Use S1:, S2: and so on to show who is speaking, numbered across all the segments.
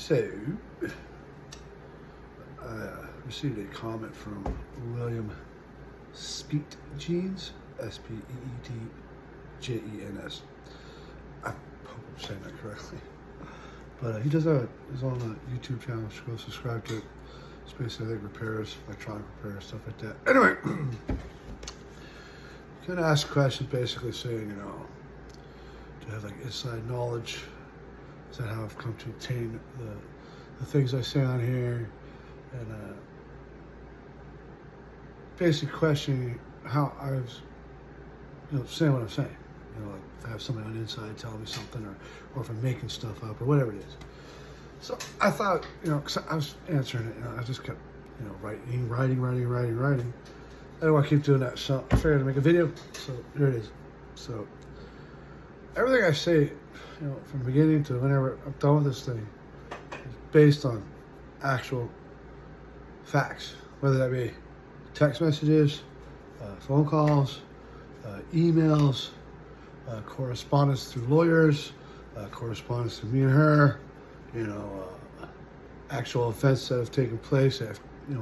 S1: So, I received a comment from William Speet Jeans, Speetjeans. I hope I'm saying that correctly. But he does he's on a YouTube channel. So go subscribe to it. It's basically like repairs, electronic repairs, stuff like that. Anyway, kind of ask questions basically saying, do you have like inside knowledge? Is that how I've come to obtain the things I say on here? And basically questioning how I was, saying what I'm saying. Like if I have somebody on the inside telling me something, or if I'm making stuff up, or whatever it is. So I thought, because I was answering it, I just kept, writing. I didn't want to keep doing that, so I figured to make a video. So here it is. So everything I say, from the beginning to whenever I'm done with this thing, is based on actual facts, whether that be text messages, phone calls, emails, correspondence through lawyers, correspondence through me and her, actual events that have taken place that have,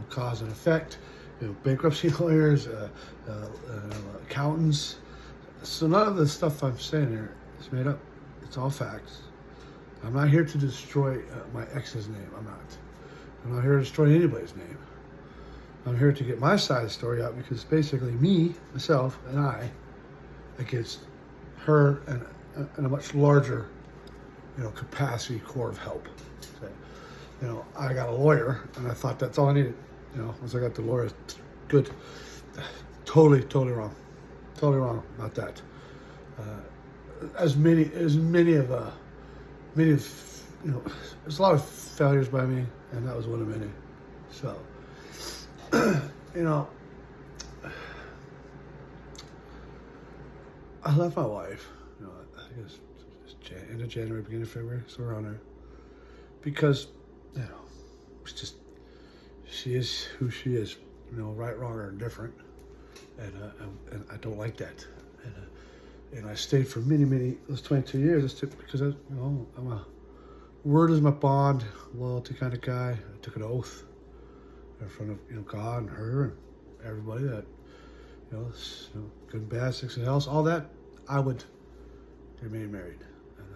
S1: cause and effect, bankruptcy lawyers, accountants. So none of the stuff I'm saying here is made up. It's all facts. I'm not here to destroy my ex's name. I'm not here to destroy anybody's name. I'm here to get my side of the story out, because basically me, myself, and I against her and a much larger, capacity core of help. So, I got a lawyer, and I thought that's all I needed. Once I got the lawyer, good. Totally wrong. Totally wrong about that. As many of there's a lot of failures by me, and that was one of many. So, I left my wife, I guess end of January, beginning of February, so around there, because, she is who she is, right, wrong, or indifferent, and I don't like that, and I stayed for many those 22 years because I'm a word is my bond, loyalty kind of guy. I took an oath in front of God and her and everybody that good and bad, sick and health, all that, I would remain married. And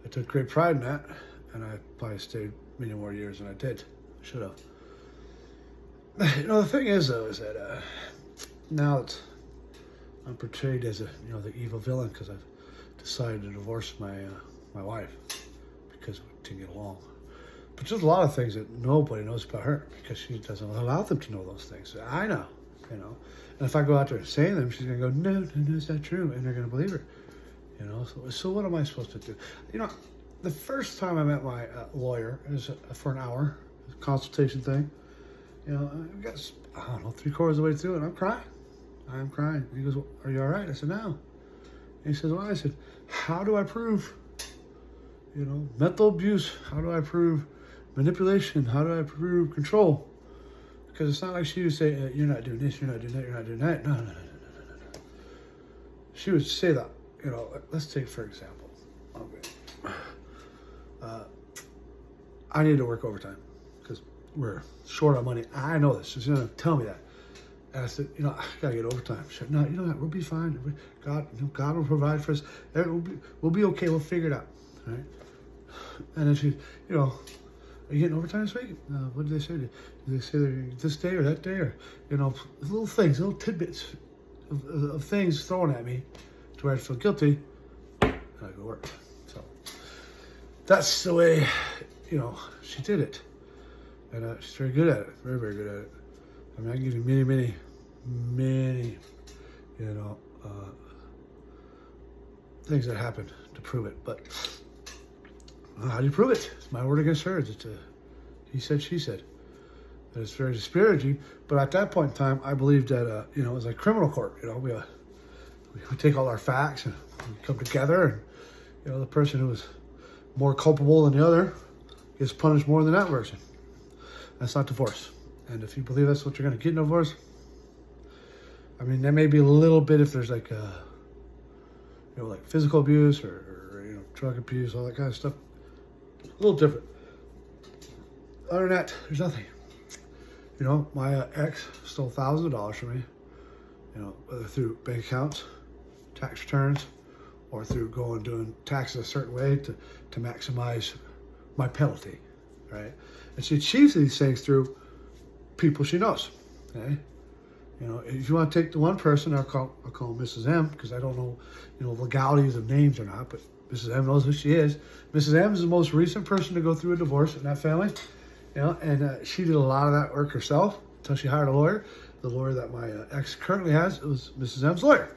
S1: I took great pride in that, and I probably stayed many more years than I did. I should have. The thing is, though, is that now that I'm portrayed as the evil villain because I've decided to divorce my wife because we didn't get along. But there's a lot of things that nobody knows about her because she doesn't allow them to know those things. I know, And if I go out there and say them, she's going to go, no, it's not true. And they're going to believe her, So what am I supposed to do? The first time I met my lawyer, it was for an hour, a consultation thing. I got, 3/4 of the way through it, and I'm crying. I'm crying. He goes, well, are you all right? I said, no. And he says, why? I said, how do I prove, mental abuse? How do I prove manipulation? How do I prove control? Because it's not like she would say, you're not doing this, you're not doing that, you're not doing that. No. She would say that, let's take for example. Okay. I need to work overtime because we're short on money. I know this. She's going to tell me that. And I said, I got to get overtime. She said, no, we'll be fine. God will provide for us. We'll be okay. We'll figure it out. Right? And then she, are you getting overtime this week? What did they say? Did they say they're this day or that day? Or, little things, little tidbits of things thrown at me to where I feel guilty. And I go to work. So that's the way, she did it. And she's very good at it. Very, very good at it. I mean, I can give you many, things that happened to prove it. But how do you prove it? It's my word against hers. It's he said, she said. And it's very disparaging. But at that point in time, I believed that, it was like criminal court. We take all our facts and we come together. And, the person who was more culpable than the other gets punished more than that person. That's not divorce. And if you believe that's what you're going to get in a divorce, I mean, there may be a little bit if there's like, like physical abuse or drug abuse, all that kind of stuff. A little different. other than that, there's nothing. You know, my ex stole thousands of dollars from me, you know, whether through bank accounts, tax returns, or through going doing taxes a certain way to maximize my penalty, right? And she achieves these things through people she knows, okay? You know, if you want to take the one person, I'll call Mrs. M, because I don't know, you know, legalities of names or not, but Mrs. M knows who she is. Mrs. M is the most recent person to go through a divorce in that family, you know, and she did a lot of that work herself until she hired a lawyer. The lawyer that my ex currently has, it was Mrs. M's lawyer.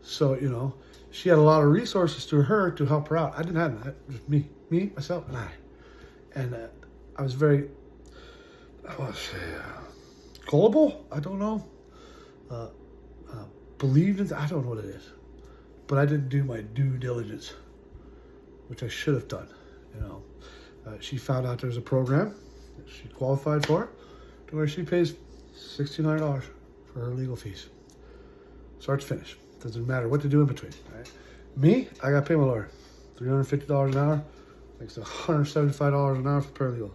S1: So, you know, she had a lot of resources through her to help her out. I didn't have that. It was me, myself, and I. And I was very, I want to say, gullible? I don't know. Believed in, I don't know what it is. But I didn't do my due diligence, which I should have done. You know, she found out there's a program that she qualified for, to where she pays $1,600 for her legal fees, start to finish. Doesn't matter what to do in between. Right? Me, I got to pay my lawyer $350 an hour. Makes $175 an hour for paralegal.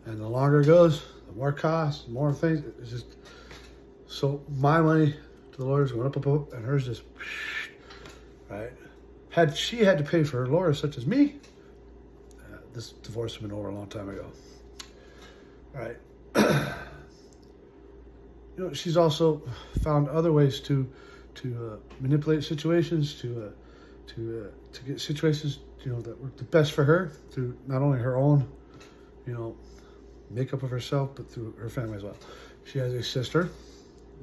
S1: And the longer it goes, the more costs, the more things. It's just so my money to the lawyers went up, and hers just right. Had she had to pay for her lawyers, such as me, this divorce had been over a long time ago. All right. You know, she's also found other ways to manipulate situations, to get situations, you know, that work the best for her through not only her own, you know, makeup of herself, but through her family as well. She has a sister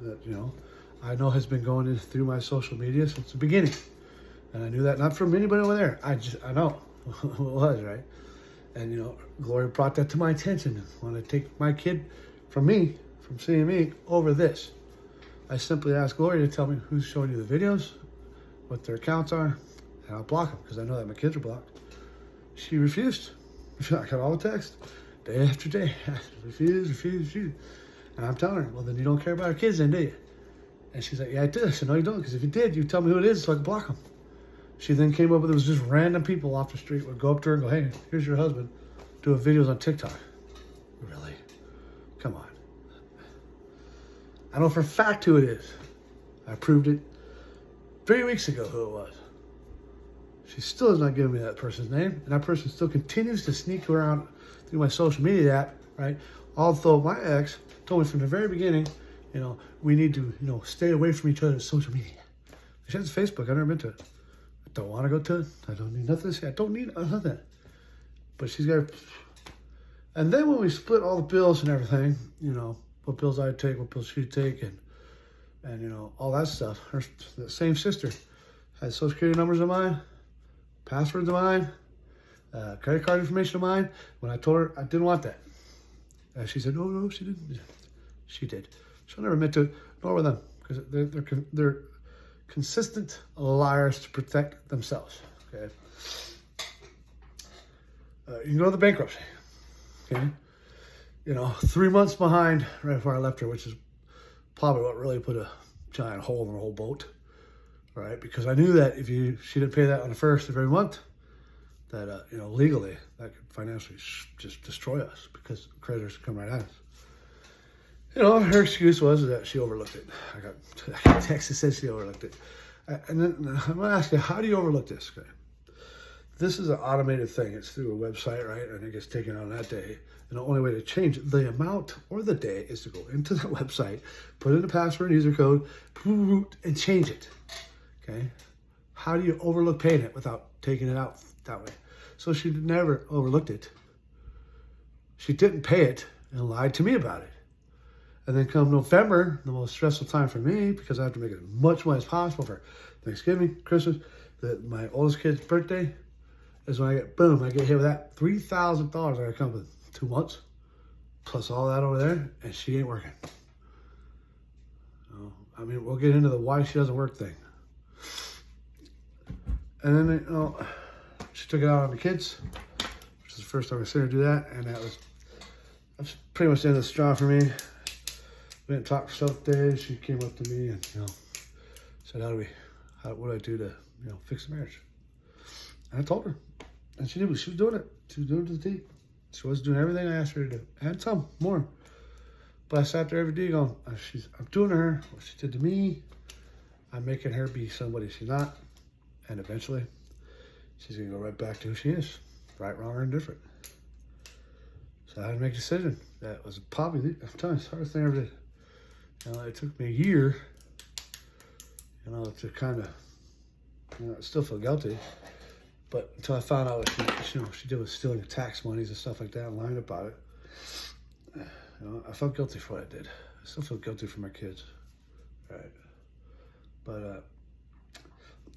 S1: that, you know, I know has been going in through my social media since the beginning. And I knew that not from anybody over there. I know who it was, right? And, you know, Gloria brought that to my attention. Want to take my kid from me, from seeing me, over this. I simply asked Gloria to tell me who's showing you the videos, what their accounts are, and I'll block them, because I know that my kids are blocked. She refused. I got all the text, day after day. Refused. And I'm telling her, well, then you don't care about our kids then, do you? And she's like, yeah, I did. I said, no, you don't, because if you did, you tell me who it is so I can block them. She then came up with, it was just random people off the street would go up to her and go, hey, here's your husband doing videos on TikTok. Really? Come on. I know for a fact who it is. I proved it 3 weeks ago who it was. She still has not given me that person's name, and that person still continues to sneak around through my social media app, right? Although my ex told me from the very beginning, you know, we need to, you know, stay away from each other's social media. She has Facebook. I've never been to it. I don't want to go to it. I don't need nothing to say. I don't need nothing. But she's got, and then when we split all the bills and everything, you know, what bills I'd take, what bills she'd take, and you know, all that stuff. Her the same sister had social security numbers of mine, passwords of mine, credit card information of mine. When I told her I didn't want that, she said, no, she didn't. She did. She'll never admit to it, nor with them, because they're consistent liars to protect themselves. Okay. You can go to the bankruptcy. Okay. You know, 3 months behind right before I left her, which is probably what really put a giant hole in the whole boat. Right? Because I knew that if she didn't pay that on the first of every month, that, you know, legally, that could financially just destroy us, because creditors come right at us. You know, her excuse was that she overlooked it. I got a text that said she overlooked it. And then I'm going to ask you, how do you overlook this? Okay. This is an automated thing. It's through a website, right? And it gets taken on that day. And the only way to change the amount or the day is to go into the website, put in a password, user code, and change it. Okay? How do you overlook paying it without taking it out that way? So she never overlooked it. She didn't pay it and lied to me about it. And then come November, the most stressful time for me, because I have to make as much money as possible for Thanksgiving, Christmas, my oldest kid's birthday, is when I get hit with that $3,000 I come with 2 months, plus all that over there, and she ain't working. I mean, we'll get into the why she doesn't work thing. And then, you know, she took it out on the kids, which is the first time I seen her do that, and that's pretty much the end of the straw for me. We didn't talk for several days. She came up to me and, you know, said, what do I do to, you know, fix the marriage? And I told her. And she knew she was doing it. She was doing it to the T. She was doing everything I asked her to do, and some more. But I sat there every day going, I'm doing to her what she did to me. I'm making her be somebody she's not. And eventually, she's going to go right back to who she is. Right, wrong, or indifferent. So I had to make a decision. That was probably, I'm telling you, it's the hardest thing I ever did. It took me a year, to kind of, still feel guilty. But until I found out what she did was stealing tax monies and stuff like that and lying about it. I felt guilty for what I did. I still feel guilty for my kids. Right. But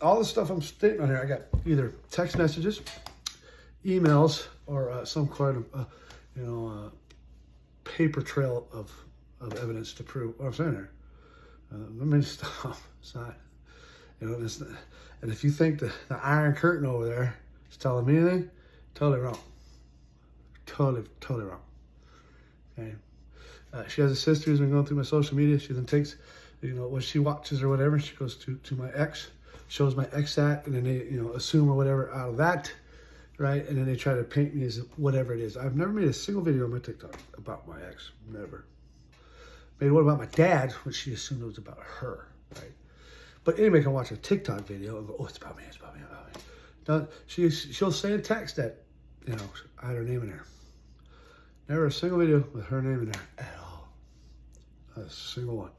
S1: all the stuff I'm stating on here, I got either text messages, emails, or some kind of, paper trail of evidence to prove what I'm saying here. Stop. It's not, it's not, and if you think the Iron Curtain over there is telling me anything, totally wrong. Totally wrong. Okay. She has a sister who's been going through my social media. She then takes, what she watches or whatever, she goes to my ex, shows my ex that, and then they, assume or whatever out of that, right? And then they try to paint me as whatever it is. I've never made a single video on my TikTok about my ex. Never. Made one about my dad, which she assumed it was about her, right? But anybody can watch a TikTok video and go, oh, it's about me, it's about me, about me. No, she'll say in text that, I had her name in there. Never a single video with her name in there at all. Not a single one.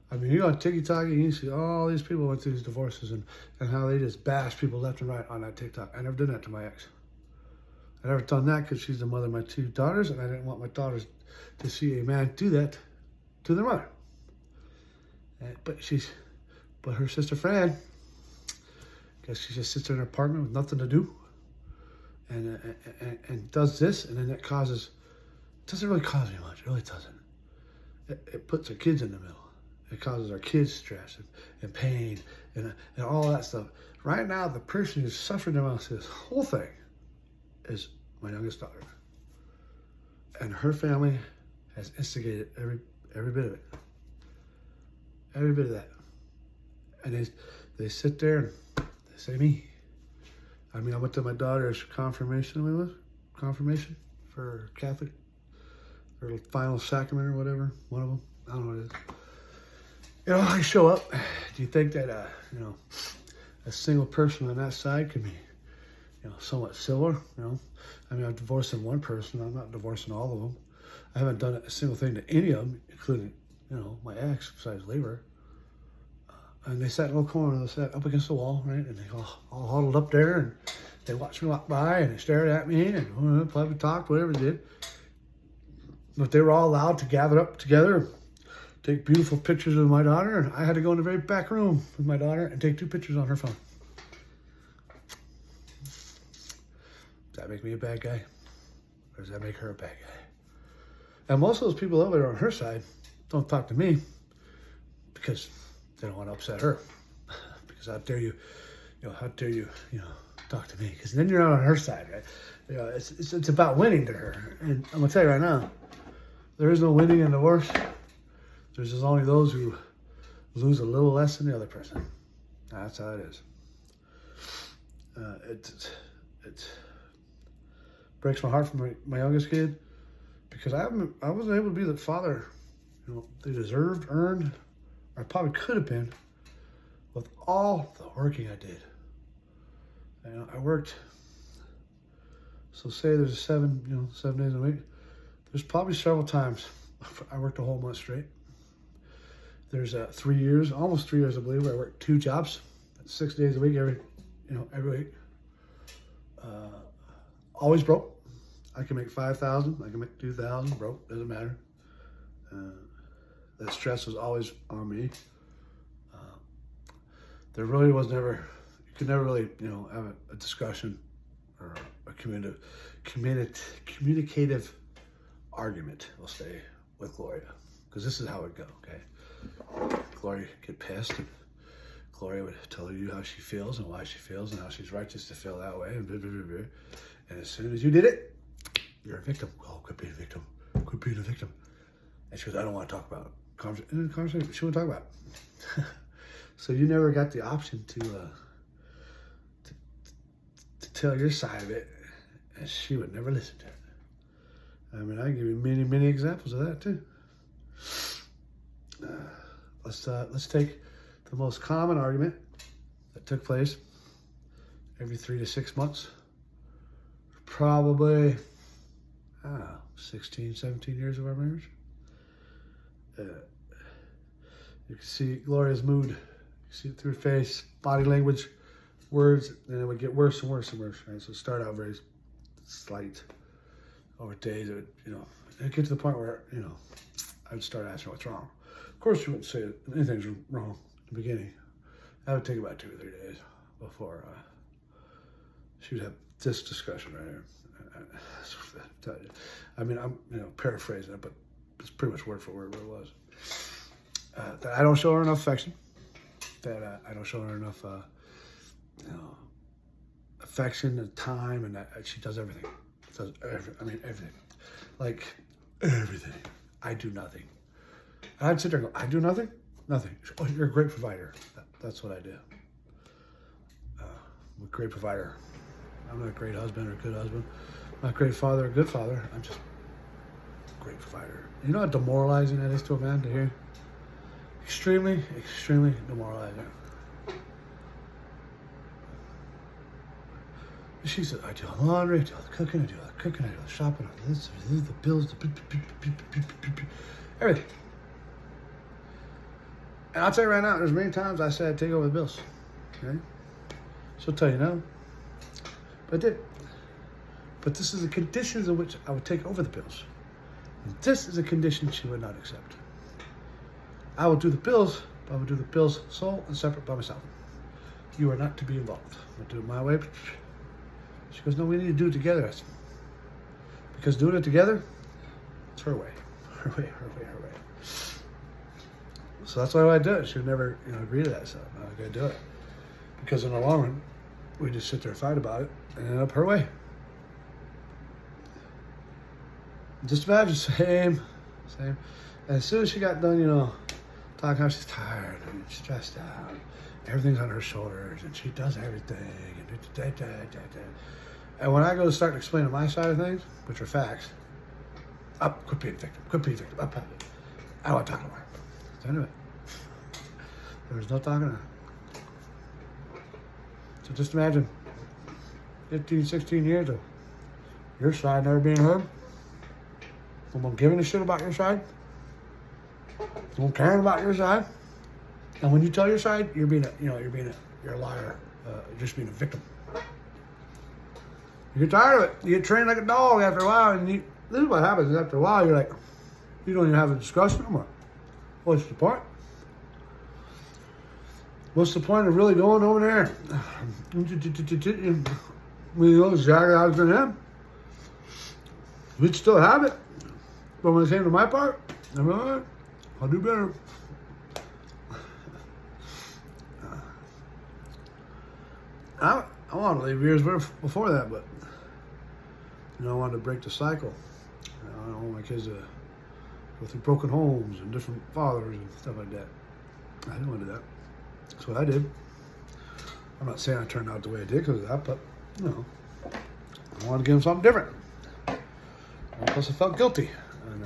S1: I mean, you go on TikTok and you see all these people went through these divorces and how they just bash people left and right on that TikTok. I never did that to my ex. I never done that because she's the mother of my 2 daughters, and I didn't want my daughters to see a man do that to their mother. But her sister Fran, guess she just sits in her apartment with nothing to do, and does this, and then it doesn't really cause me much. It really doesn't. It puts our kids in the middle. It causes our kids stress and pain and all that stuff. Right now, the person who's suffering the most this whole thing is my youngest daughter, and her family has instigated every bit of it, every bit of that. And they sit there and they say me. I mean, I went to my daughter's confirmation for Catholic, or final sacrament or whatever, one of them. I don't know what it is. I show up. Do you think that, a single person on that side could be, somewhat similar? I mean, I'm divorcing one person. I'm not divorcing all of them. I haven't done a single thing to any of them, including, my ex, besides leave her. And they sat in a little corner, they sat up against the wall, right? And they all huddled up there, and they watched me walk by, and they stared at me, and probably talked, whatever they did. But they were all allowed to gather up together, take beautiful pictures of my daughter, and I had to go in the very back room with my daughter and take 2 pictures on her phone. Does that make me a bad guy? Or does that make her a bad guy? And most of those people over there on her side don't talk to me because they don't want to upset her. Because how dare you talk to me? Because then you're not on her side, right? It's about winning to her. And I'm going to tell you right now, there is no winning in divorce. There's just only those who lose a little less than the other person. That's how it is. It breaks my heart for my youngest kid, because I wasn't able to be the father they deserved, earned, or probably could have been, with all the working I did. I worked. So say there's 7 days a week. There's probably several times I worked a whole month straight. There's 3 years, almost 3 years, I believe, where I worked 2 jobs, 6 days a week, every week. Always broke. I can make 5,000, I can make 2,000, broke, doesn't matter. That stress was always on me. There really was never, you could never really, have a discussion or a communicative argument, we'll say, with Gloria. Because this is how it would go, okay? Gloria would get pissed, and Gloria would tell you how she feels and why she feels and how she's righteous to feel that way, and blah, blah, blah, blah. And as soon as you did it, you're a victim. Oh, quit being a victim. Quit being a victim. And she goes, I don't want to talk about it. In the conversation, she wouldn't talk about it. So you never got the option to tell your side of it And she would never listen to it. I mean, I can give you many, many examples of that too. Let's take the most common argument that took place every 3 to 6 months. Probably, 16, 17 years of our marriage. You can see Gloria's mood. You can see it through her face, body language, words, and it would get worse and worse and worse. Right? So it started out very slight. Over days, it would, it'd get to the point where, I would start asking what's wrong. Of course, she wouldn't say anything's wrong in the beginning. That would take about 2 or 3 days before she would have this discussion right here. I mean, I'm paraphrasing it, but it's pretty much word for word what it was. That I don't show her enough affection. That I don't show her enough, affection and time, and that she does everything. Everything. Like, everything. I do nothing. And I'd sit there and go, I do nothing? Nothing. Oh, you're a great provider. That's what I do. I'm a great provider. I'm not a great husband or a good husband. I'm not a great father or a good father. I'm just a great provider. You know how demoralizing that is to a man to hear? Extremely, extremely demoralizing. She said, I do all the laundry, I do all the cooking, I do all the cooking, I do all the shopping, I do this, the bills, everything. And I'll tell you right now, there's many times I said I'd take over the bills. Okay? She'll tell you no. But I did. But this is the conditions in which I would take over the bills. And this is a condition she would not accept. I would do the bills, but I would do the bills sole and separate by myself. You are not to be involved. I'm going to do it my way. She goes, no, we need to do it together. Because doing it together, it's her way. Her way, her way, her way. So that's why I do it. She would never, agree to that stuff. I was going to do it. Because in the long run, we just sit there and fight about it and end up her way. Just imagine, same. And as soon as she got done, talking how she's tired and stressed out, everything's on her shoulders and she does everything. And when I go to start explaining my side of things, which are facts, quit being a victim, I don't want to talk to her. So anyway, there was no talking to her. So just imagine 15, 16 years of your side never being heard, someone giving a shit about your side, someone caring about your side, and when you tell your side, you're a liar, you're just being a victim. You get tired of it. You get trained like a dog after a while, and this is what happens. After a while, you're like, you don't even have a discussion anymore. What's the point? What's the point of really going over there? We know exactly how it's going to end. We'd still have it. But when it came to my part, I'm like, all right, I'll do better. I wanted to leave years before that, but I wanted to break the cycle. I don't want my kids to go through broken homes and different fathers and stuff like that. I didn't want to do that. That's what I did. I'm not saying I turned out the way I did because of that, but I wanted to give them something different. And plus, I felt guilty, and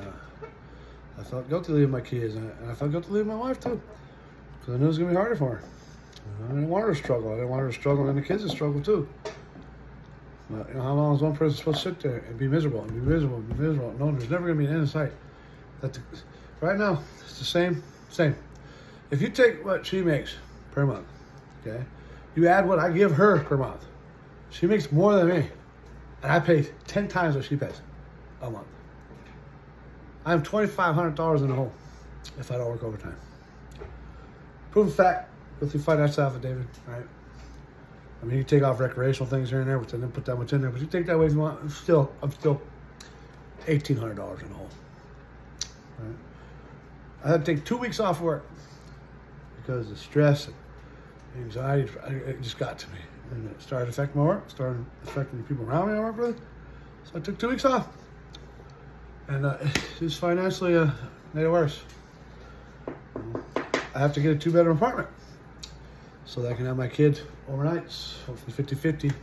S1: I felt guilty leaving my kids, and I felt guilty leaving my wife too, because I knew it was gonna be harder for her. I didn't want her to struggle. I didn't want her to struggle, and the kids to struggle too. But, how long is one person supposed to sit there and be miserable and be miserable and be miserable? No, there's never gonna be an end in sight. Right now, it's the same. If you take what she makes per month, okay, you add what I give her per month. She makes more than me, and I pay 10 times what she pays a month. I'm $2,500 in the hole if I don't work overtime. Proven fact with your financial affidavit, right? I mean, you take off recreational things here and there, which I didn't put that much in there, but you take that away if you want. I'm still $1,800 in the hole. Right? I had to take 2 weeks off work because the stress and anxiety, it just got to me. And it started affecting my work, started affecting the people around me I work with. So I took 2 weeks off. And just financially made it worse. I have to get a 2-bedroom apartment so that I can have my kid overnights, hopefully 50-50.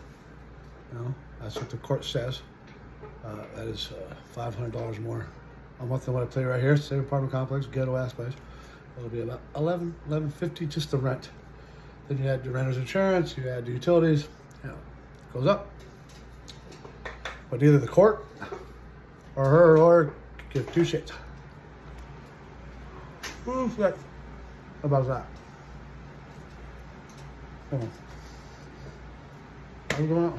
S1: That's what the court says. That is $500 more a month than what I pay right here. Same apartment complex, ghetto ass place. It'll be about $11.50 just the rent. Then you add the renter's insurance, you add the utilities, you know, it goes up. But either the court or her lawyer give two shits. Who's that? How about that? Come on. I'm going out.